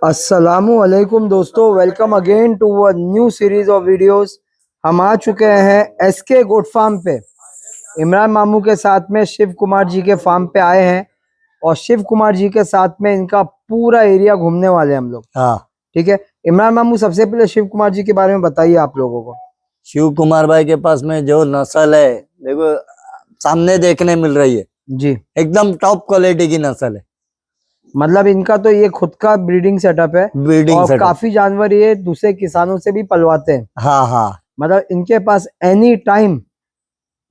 अस्सलामु अलैकुम दोस्तों, welcome again to a new series of videos. हम आ चुके हैं एसके गोट फार्म पे। इमरान मामू के साथ में शिव कुमार जी के फार्म पे आए हैं और शिव कुमार जी के साथ में इनका पूरा एरिया घूमने वाले हैं हम लोग। हाँ, ठीक है इमरान मामू, सबसे पहले शिव कुमार जी के बारे में बताइए आप लोगों को। शिव कुमार भाई के पास में जो नस्ल है, देखो सामने देखने मिल रही है, जी एकदम टॉप क्वालिटी की नस्ल है। मतलब इनका तो ये खुद का ब्रीडिंग सेटअप है ब्रीडिंग और सेटअप। काफी जानवर ये दूसरे किसानों से भी पलवाते हैं। हाँ हाँ, मतलब इनके पास एनी टाइम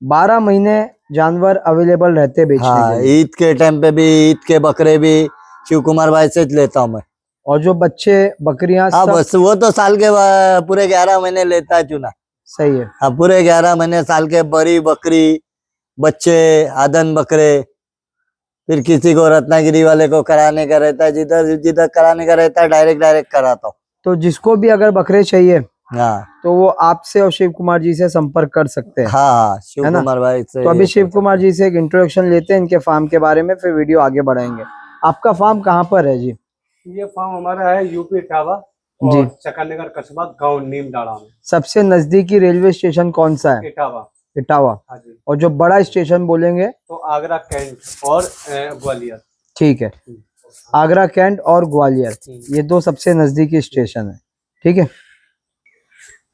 12 महीने जानवर अवेलेबल रहते हैं बेचने हाँ, के लिए। ईद के टाइम पे भी, ईद के बकरे भी शिव कुमार भाई से लेता हूँ मैं। और जो बच्चे बकरियां हाँ सब बस वो तो साल के पूरे 11 महीने लेता है चुना। सही है। हाँ, पूरे 11 महीने साल के बड़ी बकरी, बच्चे, आदन बकरे। फिर किसी को रत्नागिरी वाले को कराने का रहता है, जिधर जिधर कराने का रहता है डायरेक्ट कराता हूँ। तो जिसको भी अगर बकरे चाहिए हाँ तो वो आपसे और शिव कुमार जी से संपर्क कर सकते हैं। हाँ, शिव है ना? कुमार भाई से। तो अभी शिव कुमार जी से एक इंट्रोडक्शन लेते हैं इनके फार्म के बारे में, फिर वीडियो आगे बढ़ाएंगे। आपका फार्म कहाँ पर है जी? ये फार्म हमारा है यूपी इटावा जी। और चकानगर कस्बा गांव नीमडाड़ा में। सबसे नजदीकी रेलवे स्टेशन कौन सा है? इटावा। इटावा। हाँ जी। और जो बड़ा स्टेशन बोलेंगे तो आगरा कैंट और ग्वालियर। ठीक है, आगरा कैंट और ग्वालियर, ये दो सबसे नजदीकी स्टेशन है। ठीक है,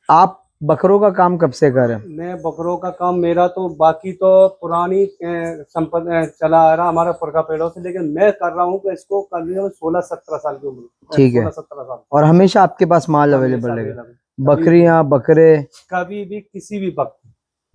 आप बकरों का काम कब से कर रहे हैं? मैं बकरों का काम, मेरा तो बाकी तो पुरानी संपत्ति चला आ रहा हमारा पुरखा पेड़ों से, लेकिन मैं कर रहा हूँ कि इसको कर लिया 16-17 साल की उम्र। ठीक है। 16-17 साल। और हमेशा आपके पास माल अवेलेबल हमेशा रहेगा? available। बकरियां, बकरे? कभी भी किसी भी वक्त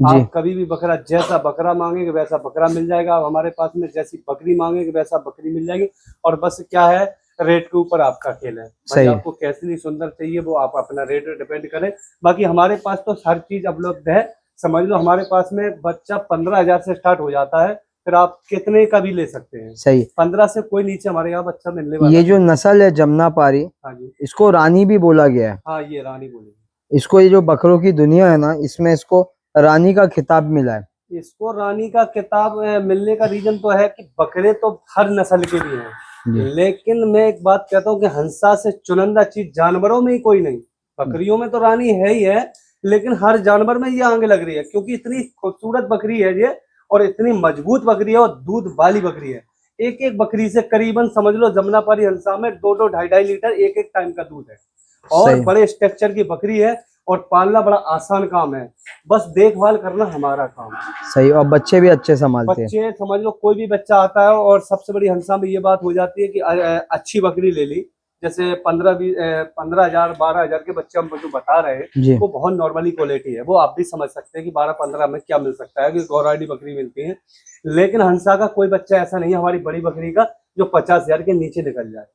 जी। आप कभी भी बकरा, जैसा बकरा मांगेंगे वैसा बकरा मिल जाएगा। आप हमारे पास में जैसी बकरी मांगेंगे वैसा बकरी मिल जाएगी। और बस क्या है, रेट के ऊपर आपका खेल है। सही है। आपको कैसी सुंदर चाहिए वो आप अपना रेट डिपेंड करें। बाकी हमारे पास तो हर चीज उपलब्ध है। समझ लो हमारे पास में बच्चा 15,000 से स्टार्ट हो जाता है, फिर आप कितने का भी ले सकते हैं। सही। 15 से कोई नीचे हमारे यहाँ बच्चा मिलने वाला। ये जो नस्ल है जमुनापारी, हाँ जी, इसको रानी भी बोला गया है। हाँ ये रानी बोली। इसको ये जो बकरों की दुनिया है ना, इसमें इसको रानी का खिताब मिला है। इसको रानी का किताब मिलने का रीजन तो है कि बकरे तो हर नस्ल के भी हैं, लेकिन मैं एक बात कहता हूँ कि हंसा से चुनिंदा चीज जानवरों में ही कोई नहीं। बकरियों में तो रानी है ही है, लेकिन हर जानवर में ये आगे लग रही है क्योंकि इतनी खूबसूरत बकरी है ये और इतनी मजबूत बकरी है और दूध वाली बकरी है। एक एक बकरी से करीबन समझ लो जमुनापारी हंसा में 2-2, 2.5 लीटर एक एक टाइम का दूध है और बड़े स्ट्रक्चर की बकरी है और पालना बड़ा आसान काम है। बस देखभाल करना हमारा काम। सही। और बच्चे भी अच्छे संभालते हैं। बच्चे समझ लो कोई भी बच्चा आता है और सबसे बड़ी हंसा में ये बात हो जाती है कि अच्छी बकरी ले ली, जैसे 15,000 12,000 के बच्चे हम जो बता रहे हैं वो बहुत नॉर्मली क्वालिटी है। वो आप भी समझ सकते हैं कि 12-15 में क्या मिल सकता है कि गौराडी बकरी मिलती है। लेकिन हंसा का कोई बच्चा ऐसा नहीं है हमारी बड़ी बकरी का जो 50,000 के नीचे निकल जाए।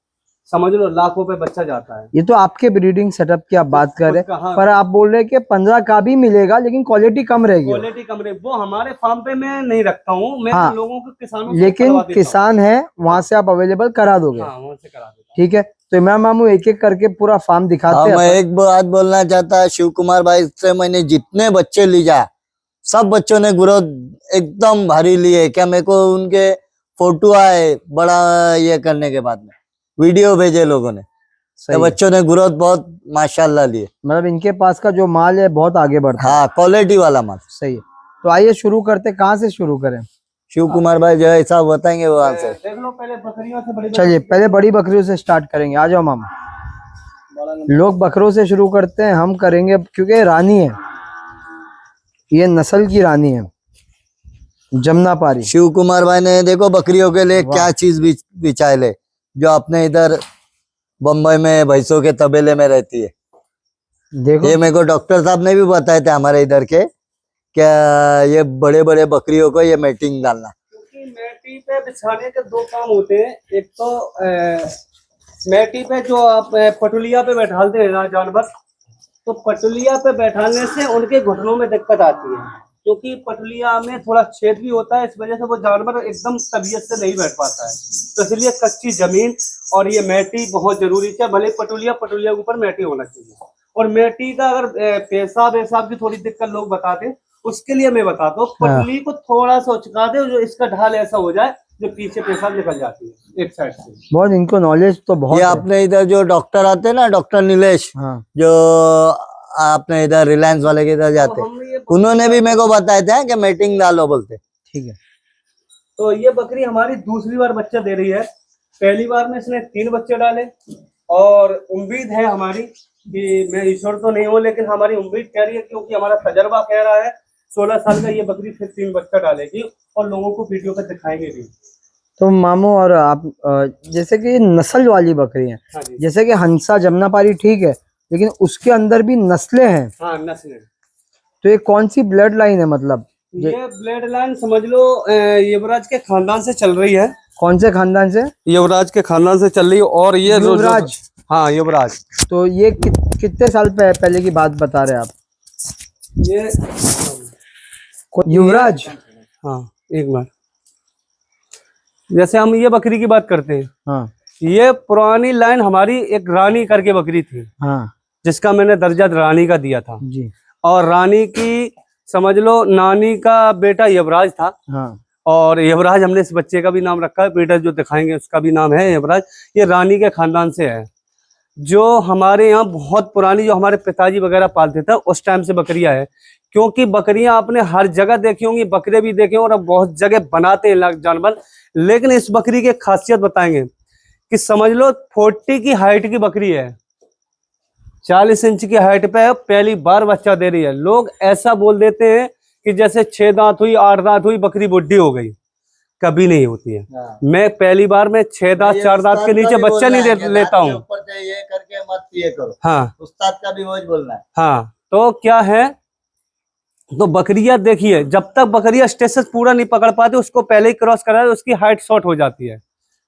समझ लो लाखों पे बच्चा जाता है। ये तो आपके ब्रीडिंग सेटअप की आप बात कर रहे हैं, पर आप बोल रहे हैं कि 15 का भी मिलेगा लेकिन क्वालिटी कम रहेगी। क्वालिटी कम रहेगी, वो हमारे फार्म पे मैं नहीं रखता हूँ। मैं हाँ, लोगों को किसानों से लेकिन किसान है वहां से आप अवेलेबल करा दोगे? हाँ, वहाँ से करा देता। ठीक है, तो इमरान मामू एक एक करके पूरा फार्म दिखाते हैं। मैं एक बात बोलना चाहता है, शिव कुमार भाई से मैंने जितने बच्चे लिया सब बच्चों ने ग्रोथ एकदम भारी लिए। क्या मेरे को उनके फोटो आए बड़ा ये करने के बाद में, वीडियो भेजे लोगों ने, तो बच्चों ने ग्रोथ बहुत माशाल्लाह लिए। मतलब इनके पास का जो माल है बहुत आगे बढ़ता है। हाँ, क्वालिटी वाला माल। सही है। तो आइए शुरू करते, कहाँ से शुरू करें? शिव कुमार भाई जो ऐसा बताएंगे वहां से। देख लो पहले बकरियों से बड़ी। चलिए पहले बड़ी बकरियों से स्टार्ट करेंगे। आ जाओ मामा। लोग बकरों से शुरू करते हैं, हम करेंगे क्योंकि रानी है, ये नस्ल की रानी है जमुनापारी। शिव कुमार भाई ने देखो बकरियों के लिए क्या चीज बिछाए ले, जो अपने इधर बम्बई में भैंसों के तबेले में रहती है। देखो, ये मेरे को डॉक्टर साहब ने भी बताए थे हमारे इधर के, क्या ये बड़े बड़े बकरियों को ये मैटिंग डालना। क्योंकि मैटी पे बिछाने के दो काम होते हैं। एक तो मैटी पे जो आप पटुलिया पे बैठालते हैं ना जानवर, तो पटुलिया पे बैठाने से उनके घुटनों में दिक्कत आती है क्योंकि पटुलिया में थोड़ा छेद भी होता है। इस वजह से वो जानवर एकदम तबीयत से नहीं बैठ पाता है। तो इसलिए कच्ची जमीन और ये मैटी बहुत जरूरी है। भले पटुलिया के ऊपर मैटी होना चाहिए। और मैटी का अगर पेशाब की थोड़ी दिक्कत लोग बताते, उसके लिए मैं बताता हूँ पटुली को थोड़ा सा उचका दे, जो इसका ढाल ऐसा हो जाए जो पीछे पेशाब निकल जाती है एक साइड से। बहुत इनको नॉलेज तो बहुत ये है। अपने इधर जो डॉक्टर आते हैं ना, डॉक्टर नीलेश, हाँ जो आपने इधर रिलायंस वाले के इधर जाते, हम ये उन्होंने भी मेरे को बताया था कि मीटिंग डालो बोलते। ठीक है। तो ये बकरी हमारी दूसरी बार बच्चा दे रही है। पहली बार में इसने 3 बच्चे डाले और उम्मीद है हमारी कि मैं ईश्वर तो नहीं हूँ, लेकिन हमारी उम्मीद कह रही है, क्योंकि हमारा तजर्बा कह रहा है 16 साल का ये बकरी फिर 3 बच्चा डालेगी और लोगों को वीडियो पर दिखाएंगे भी। तो मामू और आप जैसे कि नस्ल वाली बकरी हैं, हाँ जी। जैसे कि हंसा जमुनापारी ठीक है, लेकिन उसके अंदर भी नस्लें हैं, हाँ नस्ल है। तो ये कौन सी ब्लड लाइन है, मतलब ये ब्लड लाइन समझ लो युवराज के खानदान से चल रही है। कौन से खानदान से? युवराज के खानदान से चल रही है। और ये युवराज? हाँ युवराज। तो ये कितने साल पहले की बात बता रहे हैं आप? ये युवराज? हाँ एक बार, जैसे हम ये बकरी की बात करते हैं, हाँ ये पुरानी लाइन हमारी एक रानी करके बकरी थी, हाँ जिसका मैंने दर्जा रानी का दिया था। जी। और रानी की समझ लो नानी का बेटा युवराज था। हाँ और युवराज हमने इस बच्चे का भी नाम रखा है, बेटा जो दिखाएंगे उसका भी नाम है युवराज। ये रानी के खानदान से है, जो हमारे यहाँ बहुत पुरानी, जो हमारे पिताजी वगैरह पालते थे उस टाइम से बकरियां है। क्योंकि बकरियां आपने हर जगह देखी होंगी, बकरे भी देखे और अब बहुत जगह बनाते हैं जानवर, लेकिन इस बकरी की खासियत बताएंगे कि समझ लो 40 की हाइट की बकरी है, 40 इंच की हाइट पे है, पहली बार बच्चा दे रही है। लोग ऐसा बोल देते हैं कि जैसे 6 दांत हुई 8 दांत हुई बकरी बुढ़ी हो गई, कभी नहीं होती है। मैं पहली बार में 6 दांत 4 दांत के नीचे बच्चा नहीं लेता हूँ। ये करके मत ये करो। हाँ उस्ताद का भी वही बोलना है। हाँ। तो क्या है, तो बकरियां देखिए, जब तक बकरियां स्टेटस पूरा नहीं पकड़ पाती उसको पहले ही क्रॉस करा है, उसकी हाइट शॉर्ट हो जाती है।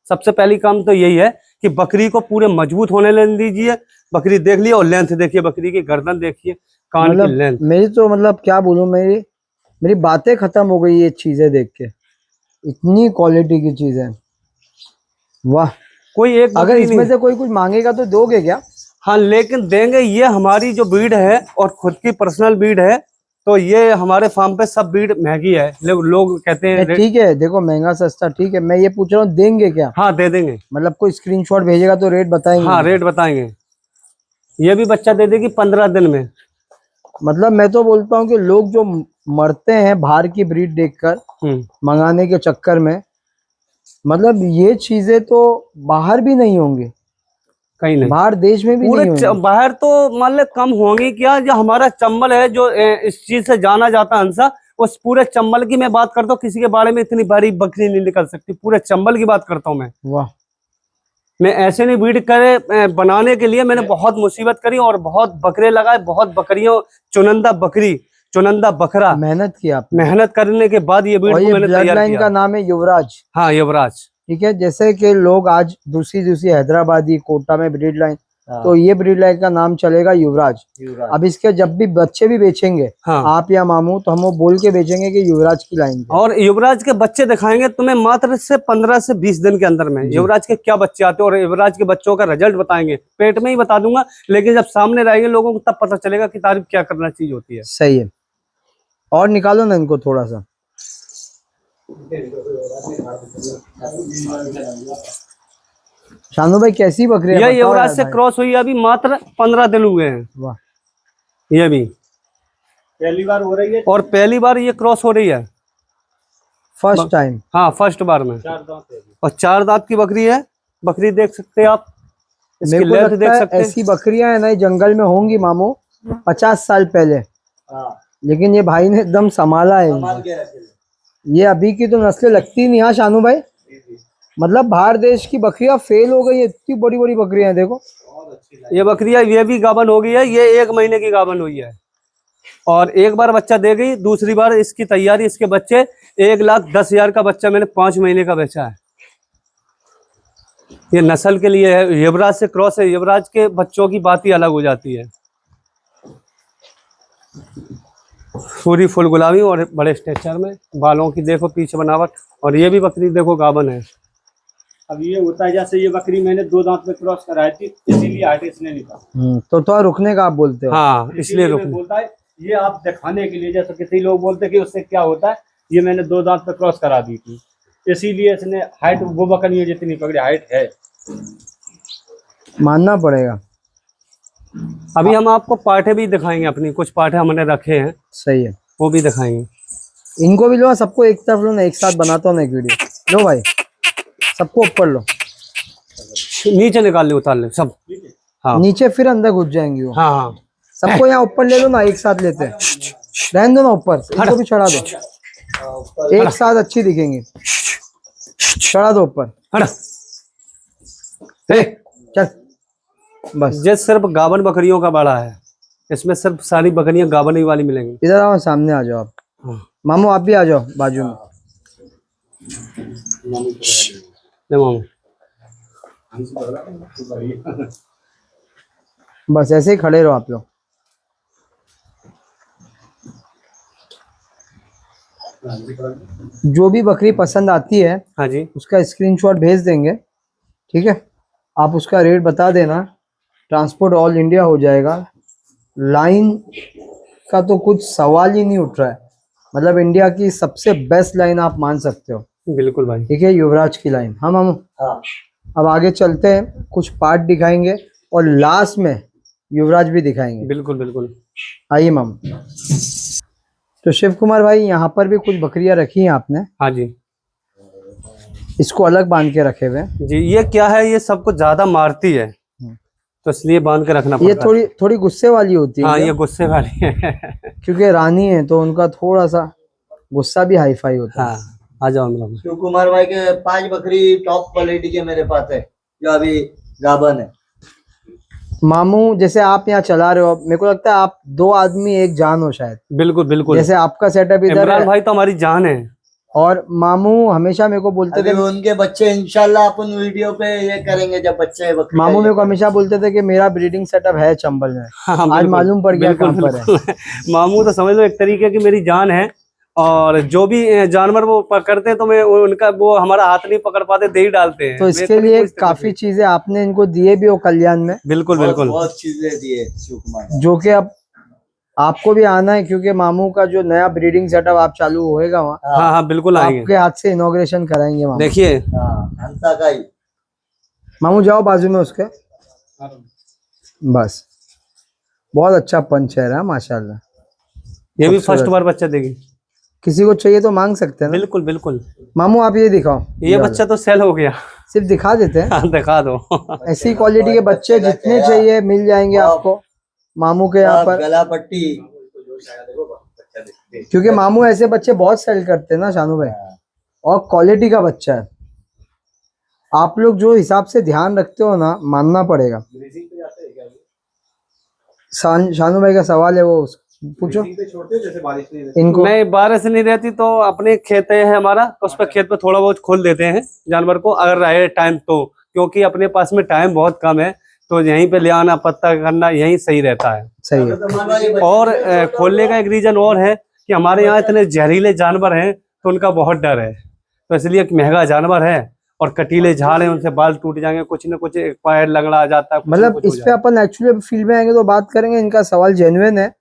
सबसे पहली काम तो यही है कि बकरी को पूरे मजबूत होने लेने दीजिए। बकरी देख लिया और लेंथ देखिए, बकरी की गर्दन देखिए, कान की लेंथ। मेरी तो मतलब क्या बोलूं, मेरी बातें खत्म हो गई ये चीजें देख के, इतनी क्वालिटी की चीज है, वाह। कोई एक अगर बकरी इसमें नहीं, से कोई कुछ मांगेगा तो दोगे क्या? हाँ लेकिन देंगे। ये हमारी जो ब्रीड है और खुद की पर्सनल ब्रीड है, तो ये हमारे फार्म पे सब ब्रीड महंगी है। लोग कहते हैं ठीक है, देखो महंगा सस्ता ठीक है, मैं ये पूछ रहा हूँ देंगे क्या? हाँ दे देंगे। मतलब कोई स्क्रीनशॉट भेजेगा तो रेट बताएंगे? हाँ रेट बताएंगे। ये भी बच्चा दे देगी 15 दिन में। मतलब मैं तो बोलता हूँ कि लोग जो मरते हैं बाहर की ब्रीड देखकर मंगाने के चक्कर में, मतलब ये चीजें तो बाहर भी नहीं होंगी, कहीं नहीं, बाहर देश में भी पूरे नहीं होंगी। बाहर तो मान ले कम होंगी क्या। जो हमारा चंबल है, जो इस चीज से जाना जाता है हंसा, उस पूरे चंबल की मैं बात करता हूँ। किसी के बारे में इतनी बड़ी बकरी नहीं निकल सकती, पूरे चंबल की बात करता हूँ मैं। वाह। मैं ऐसे नहीं ब्रीड करे बनाने के लिए मैंने बहुत मुसीबत करी और बहुत बकरे लगाए, बहुत बकरियों, चुनंदा बकरा मेहनत की आपने, मेहनत करने के बाद ये ब्रीड को मैंने ब्लड तैयार लाइन किया। का नाम है युवराज। हाँ युवराज। ठीक है, जैसे कि लोग आज दूसरी हैदराबादी कोटा में ब्रीड लाइन, तो ये ब्रीड लाइन का नाम चलेगा युवराज। अब इसके जब भी बच्चे भी बेचेंगे, हाँ। आप या मामू, तो हम वो बोल के बेचेंगे कि युवराज की लाइन पे। और युवराज के बच्चे दिखाएंगे तुम्हें मात्र से 15 से 20 दिन के अंदर में युवराज के क्या बच्चे आते हैं, और युवराज के बच्चों का रिजल्ट बताएंगे। पेट में ही बता दूंगा, लेकिन जब सामने रहेंगे लोगों को तब पता चलेगा कि तारीफ क्या करना चीज होती है। सही है। और निकालो ना इनको थोड़ा सा। शानू भाई कैसी बकरी है? यह बताओ युवराज यार से भाई। क्रॉस हुई अभी मात्र 15 दिन हुए हैं। वाह। ये भी पहली बार हो रही है, और पहली बार ये क्रॉस हो रही है, फर्स्ट टाइम। हाँ फर्स्ट बार में। 4 दांत है और 4 दांत की बकरी है। बकरी देख सकते हैं आप, इसकी मेरे को लेंथ लगता देख है सकते हैं। ऐसी बकरियां है ना जंगल में होंगी मामू 50 साल पहले, लेकिन ये भाई ने एकदम संभाला है इनको। ये अभी की तो नस्लें लगती नहीं। हाँ शानू भाई, मतलब बाहर देश की बकरियां फेल हो गई है, इतनी बड़ी बड़ी बकरियां देखो। ये बकरियां, ये भी गाभन हो गई है, ये 1 महीने की गाभन हुई है और एक बार बच्चा दे गई। दूसरी बार इसकी तैयारी, इसके बच्चे 1,10,000 का बच्चा मैंने 5 महीने का बेचा है। ये नस्ल के लिए है, युवराज से क्रॉस है। युवराज के बच्चों की बात ही अलग हो जाती है, पूरी फुल गुलाबी और बड़े स्ट्रेचर में, बालों की देखो पीछे बनावट। और ये भी बकरी देखो गाभन है। अब ये होता है जैसे ये बकरी मैंने 2 दांत पे क्रॉस कराई थी, इसीलिए हाइट इसने निकाला। तो थोड़ा रुकने का आप बोलते हो? हाँ इसलिए मैं रुकने। बोलता है ये आप दिखाने के लिए, जैसे किसी लोग बोलते हैं कि उससे क्या होता है, ये मैंने 2 दांत पे क्रॉस करा दी थी, इसीलिए इसने हाइट वो बकरियों जितनी पकड़ी हाइट है। मानना पड़ेगा। अभी हम आपको पाठे भी दिखाएंगे, अपनी कुछ पाठे हमने रखे हैं, सही है। वो भी दिखाएंगे। इनको भी लो, सबको एक तरफ लो ना, एक साथ बनाता हूँ ना एक वीडियो। लो भाई, सबको ऊपर लो, नीचे निकाल ले, उतार ले सब। हाँ नीचे फिर अंदर घुस जाएंगी वो। हाँ हाँ। सबको यहाँ ऊपर ले लो ना, एक साथ लेते हैं। रहने दो ना ऊपर, इनको भी चढ़ा दो, एक साथ अच्छी दिखेंगी। चढ़ा दो ऊपर, हट। चल बस। ये सिर्फ गावन बकरियों का बाड़ा है, इसमें सिर्फ सारी बकरियां गावन ही वाली मिलेंगी। इधर आओ, सामने आ जाओ आप। हाँ। मामू आप भी आ जाओ बाजू में। ले मामू। बस ऐसे ही खड़े रहो आप लोग। जो भी बकरी पसंद आती है हाँ जी, उसका स्क्रीनशॉट भेज देंगे, ठीक है। आप उसका रेट बता देना, ट्रांसपोर्ट ऑल इंडिया हो जाएगा। लाइन का तो कुछ सवाल ही नहीं उठ रहा है, मतलब इंडिया की सबसे बेस्ट लाइन आप मान सकते हो। बिल्कुल भाई। ठीक है, युवराज की लाइन। हाँ मामू, हाँ। अब आगे चलते हैं, कुछ पार्ट दिखाएंगे और लास्ट में युवराज भी दिखाएंगे। बिल्कुल बिल्कुल। आइए मामू। तो शिव कुमार भाई, यहाँ पर भी कुछ बकरियां रखी हैं आपने, हाँ जी इसको अलग बांध के रखे हुए हैं। जी। ये क्या है, ये सबको ज्यादा मारती है तो इसलिए बांध के रखना ये पड़ता है। थोड़ी गुस्से वाली होती है। हाँ, क्या? ये गुस्से वाली है। क्योंकि रानी है तो उनका थोड़ा सा गुस्सा भी हाई फाई होता है। हाँ, आ जाओ मेरा। शिव कुमार भाई के 5 बकरी टॉप क्वालिटी के मेरे पास है, जो अभी गाभन है। मामू जैसे आप यहाँ चला रहे हो, मेरे को लगता है आप 2 आदमी एक जान हो शायद। बिल्कुल बिल्कुल। जैसे आपका सेटअप इधर इमरान है भाई तो हमारी जान है। और मामू हमेशा मेरे को बोलते अभी थे, उनके बच्चे इंशाल्लाह अपन वीडियो पे ये करेंगे जब बच्चे बकरी मामू मेरे को हमेशा बोलते थे कि मेरा ब्रीडिंग सेटअप है चंबल में। हाँ, आज बिल्कुल, मालूम पड़ गया बिल्कुल कहाँ पर है। बिल्कुल। मामू तो समझ लो एक तरीके की मेरी जान है, और जो भी जानवर वो पकड़ते हैं तो मैं उनका वो हमारा हाथ नहीं पकड़ पाते, दे ही डालते हैं। तो मैं इसके कभी लिए पूछते काफी नहीं। चीजें आपने इनको दिए भी हो कल्याण में, बिल्कुल बिल्कुल। बहुत चीजें दिए शिव कुमार भाई। जो कि अब आपको भी आना है, क्योंकि मामू का जो नया ब्रीडिंग सेटअप आप चालू होएगा वहाँ, हाँ हाँ बिल्कुल तो आएंगे। आपके हाथ से इनॉग्रेशन कराएंगे मामू। देखिए, हाँ, हंसा का ही। मामू जाओ बाजू में उसके, बस। बहुत अच्छा पंच है रहा माशाल्लाह। ये भी खूबसूरत। फर्स्ट बार बच्चा देगी। किसी को चाहिए तो मांग सकते हैं ना। बिल्कुल बिल्कुल। मामू आप ये दिखाओ, ये बच्चा तो सेल हो गया। सिर्फ दिखा देते हैं। हाँ, दिखा दो। ऐसी क्वालिटी के बच्चे जितने चाहिए मिल जाएंगे आपको मामू के यहाँ पर, गला पट्टी। क्योंकि मामू ऐसे बच्चे बहुत सेल करते हैं ना शानू भाई, और क्वालिटी का बच्चा है। आप लोग जो हिसाब से ध्यान रखते हो ना, मानना पड़ेगा। शानू भाई का सवाल है, वो पूछो इनको। नहीं, बारिश नहीं रहती तो अपने खेत है हमारा, उस पर खेत पे थोड़ा बहुत खोल देते हैं जानवर को, अगर रहे टाइम तो, क्योंकि अपने पास में टाइम बहुत कम है, तो यहीं पे ले आना पत्ता करना यहीं सही रहता है। सही है। और खोलने का एक रीजन और है कि हमारे यहाँ इतने जहरीले जानवर हैं तो उनका बहुत डर है, तो इसलिए एक महंगा जानवर है, और कटीले झाड़ हैं, उनसे बाल टूट जाएंगे, कुछ न कुछ पैर लगड़ा जाता है, कुछ न मतलब कुछ हो इस पे जाता अपन एक्चुअली फील्ड में आएंगे तो बात करेंगे। इनका सवाल जेन्युइन है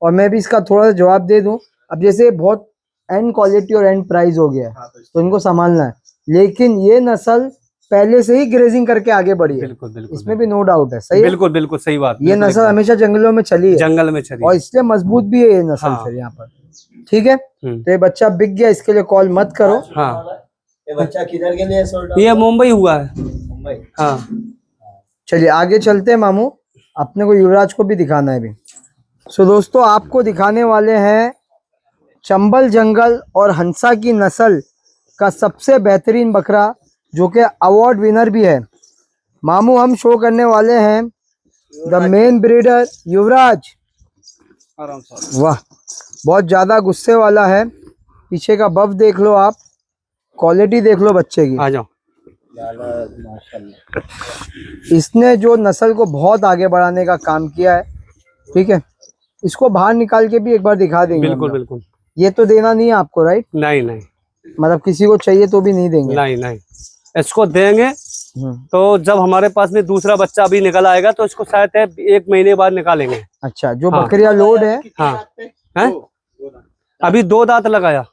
और मैं भी इसका थोड़ा सा जवाब दे दूं। अब जैसे बहुत एंड क्वालिटी और एंड प्राइस हो गया है तो इनको संभालना है, लेकिन ये नस्ल पहले से ही ग्रेजिंग करके आगे बढ़ी है। है, बिल्कुल बिल्कुल, इसमें भी नो डाउट है। सही है? बिल्कुल बिल्कुल सही बात। ये बिल्कुल नस्ल एकदम। हमेशा जंगलों में चली है जंगल में चली और इसलिए मजबूत भी है ये नस्ल। हाँ। फिर यहाँ पर ठीक है, तो ये बच्चा बिक गया, इसके लिए कॉल मत करो। हाँ, ये बच्चा किधर के लिए सोल्ड ये मुंबई हुआ है। मुंबई। हाँ, चलिए आगे चलते हैं मामू, अपने को युवराज को भी दिखाना है अभी। सो दोस्तों, आपको दिखाने वाले हैं चंबल जंगल और हंसा की नस्ल का सबसे बेहतरीन बकरा, जो कि अवार्ड विनर भी है। मामू हम शो करने वाले हैं द मेन ब्रीडर युवराज। वाह, बहुत ज्यादा गुस्से वाला है। पीछे का बफ देख लो आप, क्वालिटी देख लो बच्चे की। आ जाओ। इसने जो नस्ल को बहुत आगे बढ़ाने का काम किया है, ठीक है। इसको बाहर निकाल के भी एक बार दिखा देंगे। बिल्कुल हम लोग। बिल्कुल। ये तो देना नहीं है आपको, राइट? नहीं नहीं मतलब किसी को चाहिए तो भी नहीं देंगे? नहीं नहीं, इसको देंगे तो जब हमारे पास में दूसरा बच्चा अभी निकल आएगा तो इसको शायद 1 महीने बाद निकालेंगे। अच्छा, जो हाँ। बकरियां लोड है। हाँ, हैं? अभी 2 दांत लगाया।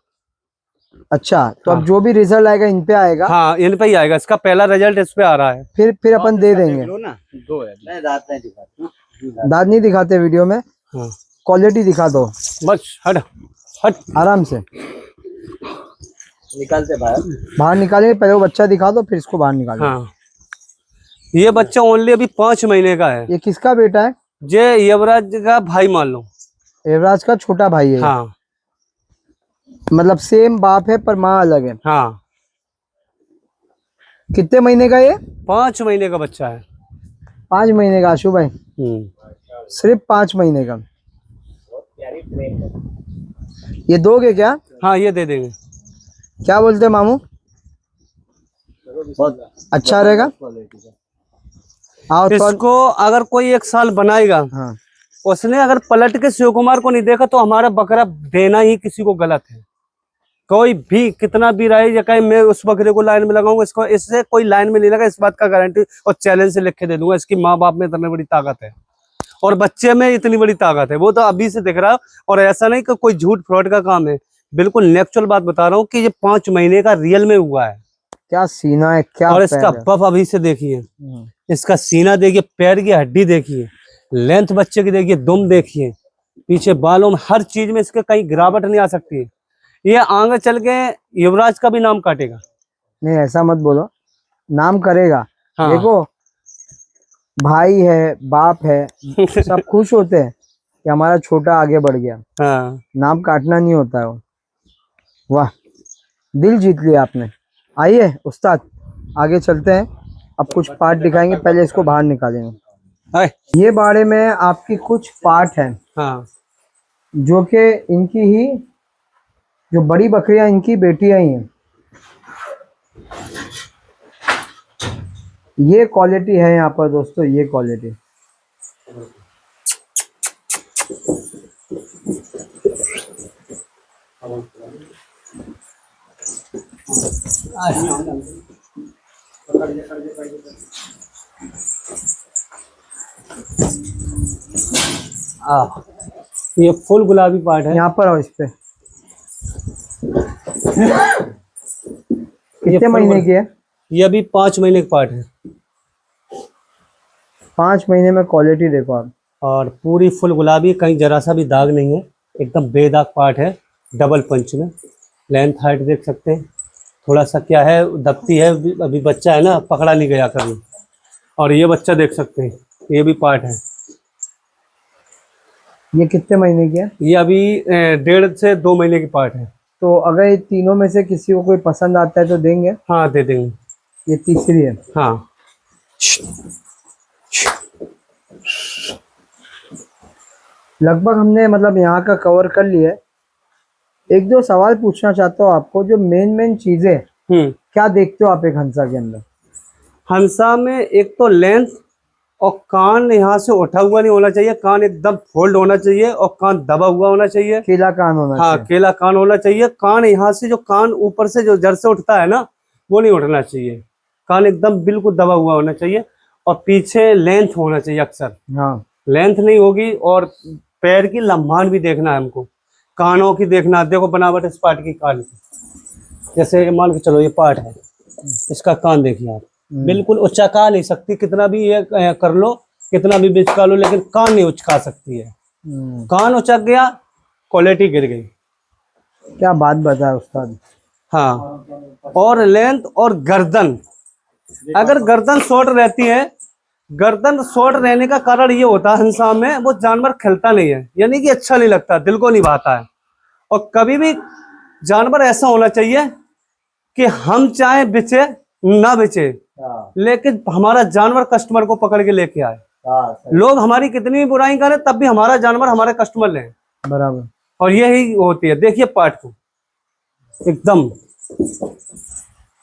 अच्छा, तो अब जो भी रिजल्ट आएगा इन पे आएगा, हाँ इन पे ही आएगा, इसका पहला रिजल्ट इस पे आ रहा है। फिर अपन दे देंगे। लो ना, दो है। नहीं दांत नहीं दिखाते। दांत नहीं दिखाते वीडियो में, हाँ क्वालिटी दिखा दो बस, हट हट। आराम से। निकालते बाहर। बाहर निकालेंगे, पहले वो बच्चा दिखा दो, फिर इसको बाहर निकालेंगे। हाँ ये बच्चा ओनली अभी 5 महीने का है। ये किसका बेटा है? ये युवराज का भाई मान लो। युवराज का छोटा भाई है। हाँ मतलब सेम बाप है पर माँ अलग है। हाँ, कितने महीने का ये? 5 महीने का बच्चा है। 5 महीने का आशु भाई, सिर्फ 5 महीने का। ये दोगे क्या? हाँ ये दे देंगे। क्या बोलते हैं मामू? बहुत अच्छा रहेगा। आओ तो। इसको अगर कोई 1 साल बनाएगा, हाँ, उसने अगर पलट के शिव कुमार को नहीं देखा तो हमारा बकरा देना ही किसी को गलत है। कोई भी कितना भी रहे या कहे मैं उस बकरे को लाइन में लगाऊंगा, इसको इससे कोई लाइन में नहीं लगा, इस बात का गारंटी और चैलेंज से लिख के दे दूंगा। इसकी माँ बाप में इतनी बड़ी ताकत है और बच्चे में इतनी बड़ी ताकत है, वो तो अभी से दिख रहा है। और ऐसा नहीं कि कोई झूठ फ्रॉड का काम है, बिल्कुल नेचुरल बात बता रहा हूँ कि ये 5 महीने का रियल में हुआ है। क्या सीना है, क्या और इसका पैर है। बफ अभी से देखिए, हम्म, इसका सीना देखिए, पैर की हड्डी देखिए, लेंथ बच्चे की देखिए, दुम देखिए, पीछे बालों में हर चीज में इसके कहीं गिरावट नहीं आ सकती है। ये आगे चल के युवराज का भी नाम काटेगा। नहीं ऐसा मत बोलो, नाम करेगा। हाँ। देखो भाई है, बाप है, सब खुश होते हैं कि हमारा छोटा आगे बढ़ गया। हाँ नाम काटना नहीं होता है वो। वाह, दिल जीत लिया आपने। आइए उस्ताद, आगे चलते हैं। अब कुछ पार्ट दिखाएंगे, पहले इसको बाहर निकालेंगे। हाय। ये बाड़े में आपकी कुछ पार्ट हैं हाँ जो कि इनकी ही, जो बड़ी बकरियां इनकी बेटियां ही हैं। ये क्वालिटी है यहाँ पर दोस्तों, ये क्वालिटी। ये फुल गुलाबी पार्ट है। यहाँ पर आओ इस पे। कितने फुल महीने की है? ये अभी 5 महीने का पार्ट है 5 महीने में क्वालिटी देखो आप। और पूरी फुल गुलाबी, कहीं जरा सा भी दाग नहीं है, एकदम बेदाग पार्ट है, डबल पंच में। लेंथ हाइट देख सकते हैं, थोड़ा सा क्या है दबती है, अभी बच्चा है ना, पकड़ा नहीं गया कभी। और ये बच्चा देख सकते हैं, ये भी पार्ट है। ये कितने महीने की है? ये अभी 1.5 से 2 महीने की पार्ट है। तो अगर ये तीनों में से किसी को कोई पसंद आता है तो देंगे? हाँ दे देंगे। ये तीसरी है। हाँ लगभग हमने मतलब यहाँ का कवर कर लिया है। 1-2 सवाल पूछना चाहता हूँ आपको, जो मेन चीजें क्या देखते हो आप एक हंसा के अंदर? हंसा में एक तो लेंथ और कान यहाँ से उठा हुआ नहीं होना चाहिए, कान एकदम फोल्ड होना चाहिए और कान दबा हुआ होना चाहिए। केला कान होना हाँ चाहिए। केला कान होना चाहिए। कान यहाँ से जो कान ऊपर से जो जड़ से उठता है ना, वो नहीं उठना चाहिए। कान एकदम बिल्कुल दबा हुआ होना चाहिए और पीछे लेंथ होना चाहिए अक्सर। हाँ, लेंथ नहीं होगी और पैर की लम्बान भी देखना है हमको, कानों की देखना है। देखो बनावट इस पार्ट की, कान की, जैसे मान के चलो ये पार्ट है, इसका कान देखिए आप, बिल्कुल उचका नहीं सकती, कितना भी ये कर लो, कितना भी बिचका लो, लेकिन कान नहीं उचका सकती है। कान उचक गया, क्वालिटी गिर गई। क्या बात बताया उस्ताद। हाँ, और लेंथ और गर्दन, अगर गर्दन शॉर्ट रहती है, गर्दन शॉर्ट रहने का कारण ये होता है हंसा में वो जानवर खिलता नहीं है, यानी कि अच्छा नहीं लगता, दिल को नहीं भाता है। और कभी भी जानवर ऐसा होना चाहिए कि हम चाहे बेचे ना बेचे, लेकिन हमारा जानवर कस्टमर को पकड़ के लेके आए। लोग हमारी कितनी भी बुराई करें तब भी हमारा जानवर हमारे कस्टमर लें। बराबर। और यही होती है। देखिए पार्ट को, एकदम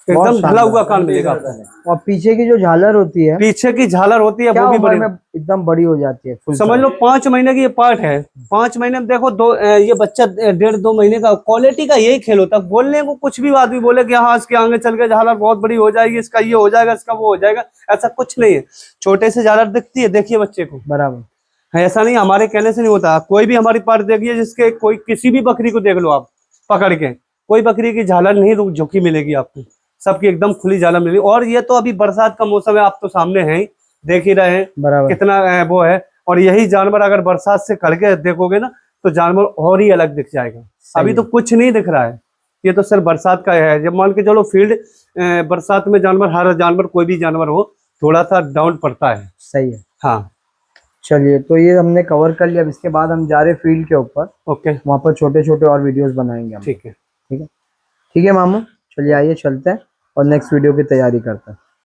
ढला हुआ कान मिलेगा आपको। और पीछे की जो झालर होती है, पीछे की झालर होती है, क्या वो भी उम्र बड़ी, में एकदम बड़ी हो जाती है? समझ लो 5 महीने की ये पार्ट है। 5 महीने में देखो ये बच्चा 1.5-2 महीने का। क्वालिटी का यही खेल होता है। बोलने को कुछ भी आदमी बोले कि हाँ इसके आगे चल के झालर बहुत बड़ी हो जाएगी, इसका ये हो जाएगा, इसका वो हो जाएगा, ऐसा कुछ नहीं है। छोटे से झालर दिखती है, देखिए बच्चे को। बराबर। ऐसा नहीं, हमारे कहने से नहीं होता। कोई भी हमारी पार्ट देखिए, जिसके कोई किसी भी बकरी को देख लो आप पकड़ के, कोई बकरी की झालर नहीं झुकी मिलेगी आपको, सबकी एकदम खुली झालर मिलेगी। और ये तो अभी बरसात का मौसम है, आप तो सामने हैं ही, देख ही रहे हैं बराबर। कितना वो है। और यही जानवर अगर बरसात से करके देखोगे ना तो जानवर और ही अलग दिख जाएगा। अभी तो कुछ नहीं दिख रहा है, ये तो सिर्फ बरसात का है। जब मान के चलो फील्ड बरसात में जानवर, हर जानवर कोई भी जानवर हो थोड़ा सा डाउन पड़ता है। सही है। हाँ चलिए, तो ये हमने कवर कर लिया। अब इसके बाद हम जा रहे हैं फील्ड के ऊपर, ओके वहाँ पर छोटे छोटे और वीडियोस बनाएंगे हम। ठीक है। ठीक है मामू, चलिए आइए चलते हैं और नेक्स्ट वीडियो की तैयारी करते हैं।